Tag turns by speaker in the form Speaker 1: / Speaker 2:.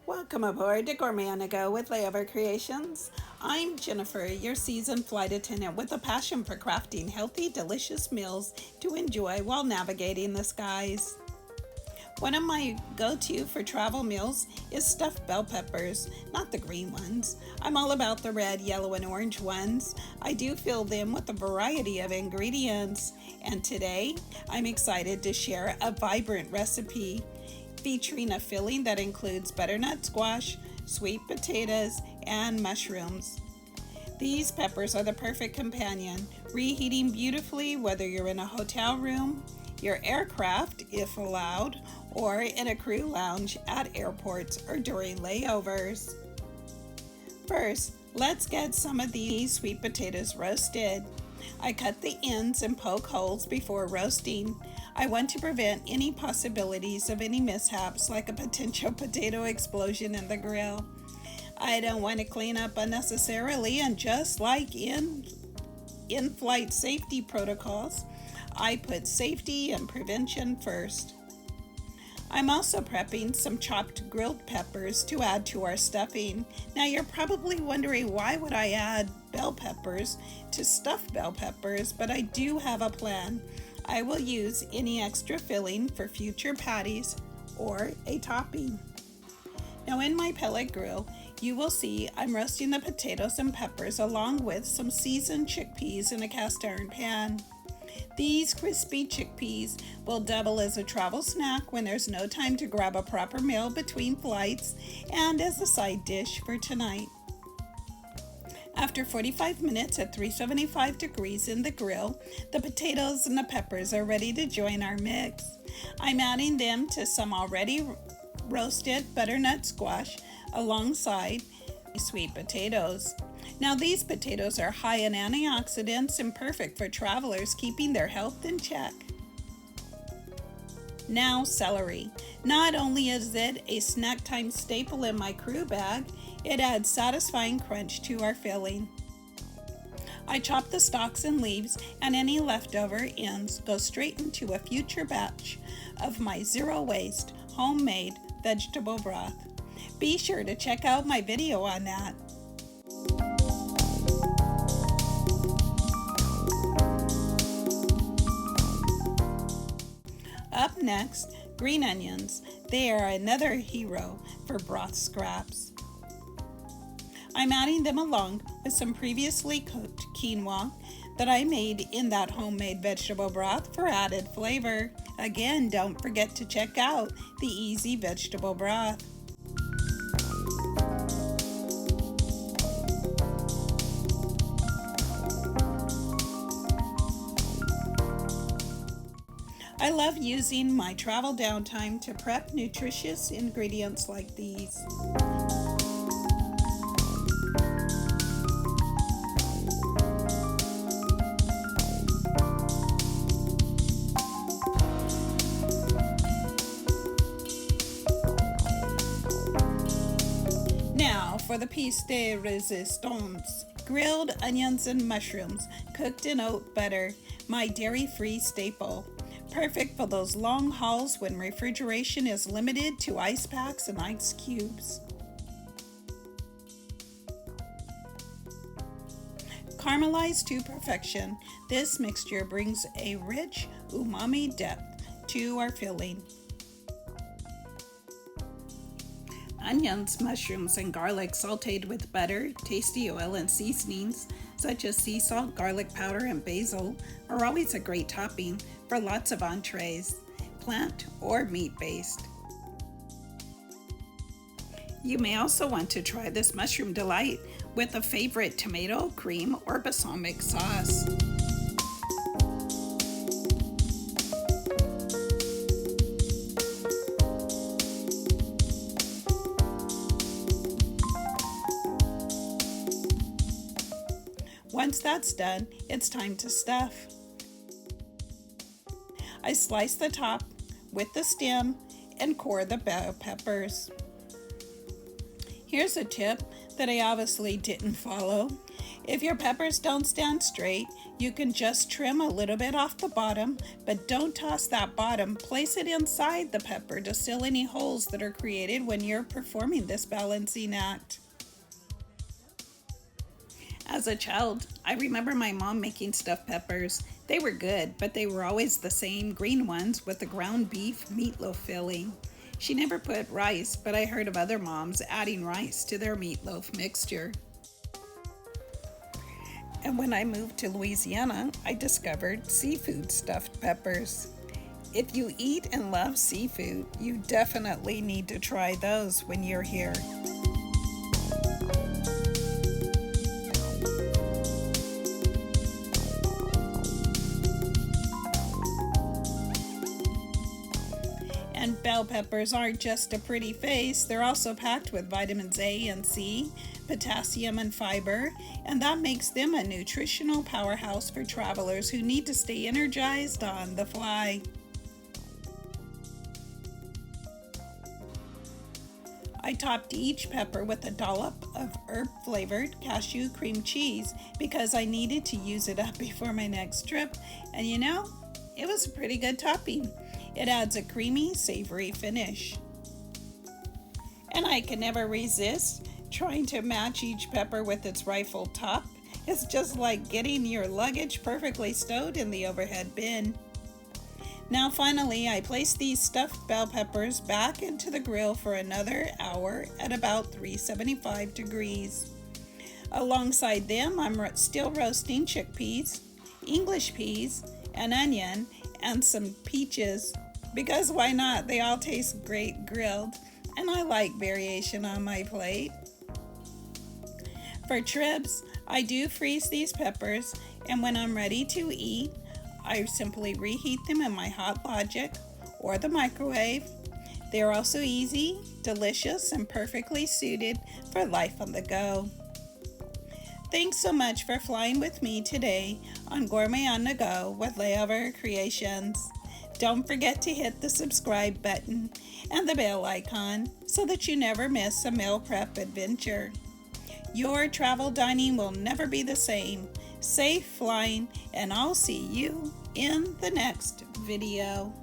Speaker 1: Welcome aboard to Gourmet on a Go with Layover Creations. I'm Jennifer, your seasoned flight attendant with a passion for crafting healthy, delicious meals to enjoy while navigating the skies. One of my go-to for travel meals is stuffed bell peppers, not the green ones. I'm all about the red, yellow, and orange ones. I do fill them with a variety of ingredients, and today I'm excited to share a vibrant recipe featuring a filling that includes butternut squash, sweet potatoes, and mushrooms. These peppers are the perfect companion, reheating beautifully whether you're in a hotel room, your aircraft, if allowed, or in a crew lounge at airports or during layovers. First, let's get some of these sweet potatoes roasted. I cut the ends and poke holes before roasting. I want to prevent any possibilities of any mishaps like a potential potato explosion in the grill. I don't want to clean up unnecessarily, and just like in-flight safety protocols, I put safety and prevention first. I'm also prepping some chopped grilled peppers to add to our stuffing. Now you're probably wondering, why would I add bell peppers to stuffed bell peppers, but I do have a plan. I will use any extra filling for future patties or a topping. Now in my pellet grill, you will see I'm roasting the potatoes and peppers along with some seasoned chickpeas in a cast iron pan. These crispy chickpeas will double as a travel snack when there's no time to grab a proper meal between flights, and as a side dish for tonight. After 45 minutes at 375 degrees in the grill, the potatoes and the peppers are ready to join our mix. I'm adding them to some already roasted butternut squash alongside sweet potatoes. Now these potatoes are high in antioxidants and perfect for travelers keeping their health in check. Now celery. Not only is it a snack time staple in my crew bag, it adds satisfying crunch to our filling. I chop the stalks and leaves, and any leftover ends go straight into a future batch of my zero waste homemade vegetable broth. Be sure to check out my video on that. Up next, green onions. They are another hero for broth scraps. I'm adding them along with some previously cooked quinoa that I made in that homemade vegetable broth for added flavor. Again, don't forget to check out the easy vegetable broth. I love using my travel downtime to prep nutritious ingredients like these. Now for the piece de resistance, grilled onions and mushrooms cooked in oat butter, my dairy-free staple. Perfect for those long hauls when refrigeration is limited to ice packs and ice cubes. Caramelized to perfection, this mixture brings a rich umami depth to our filling. Onions, mushrooms, and garlic sauteed with butter, tasty oil, and seasonings such as sea salt, garlic powder, and basil are always a great topping for lots of entrees, plant or meat-based. You may also want to try this mushroom delight with a favorite tomato, cream, or balsamic sauce. Once that's done, it's time to stuff. I slice the top with the stem and core the bell peppers. Here's a tip that I obviously didn't follow. If your peppers don't stand straight, you can just trim a little bit off the bottom, but don't toss that bottom. Place it inside the pepper to seal any holes that are created when you're performing this balancing act. As a child, I remember my mom making stuffed peppers. They were good, but they were always the same green ones with the ground beef meatloaf filling. She never put rice, but I heard of other moms adding rice to their meatloaf mixture. And when I moved to Louisiana, I discovered seafood stuffed peppers. If you eat and love seafood, you definitely need to try those when you're here. And bell peppers aren't just a pretty face, they're also packed with vitamins A and C, potassium and fiber, and that makes them a nutritional powerhouse for travelers who need to stay energized on the fly. I topped each pepper with a dollop of herb-flavored cashew cream cheese because I needed to use it up before my next trip, and you know, it was a pretty good topping. It adds a creamy, savory finish. And I can never resist trying to match each pepper with its rifled top. It's just like getting your luggage perfectly stowed in the overhead bin. Now finally, I placed these stuffed bell peppers back into the grill for another hour at about 375 degrees. Alongside them, I'm still roasting chickpeas, English peas, an onion, and some peaches. Because why not? They all taste great grilled, and I like variation on my plate. For trips, I do freeze these peppers, and when I'm ready to eat, I simply reheat them in my Hot Logic or the microwave. They're also easy, delicious, and perfectly suited for life on the go. Thanks so much for flying with me today on Gourmet on the Go with Layover Creations. Don't forget to hit the subscribe button and the bell icon so that you never miss a meal prep adventure. Your travel dining will never be the same. Safe flying, and I'll see you in the next video.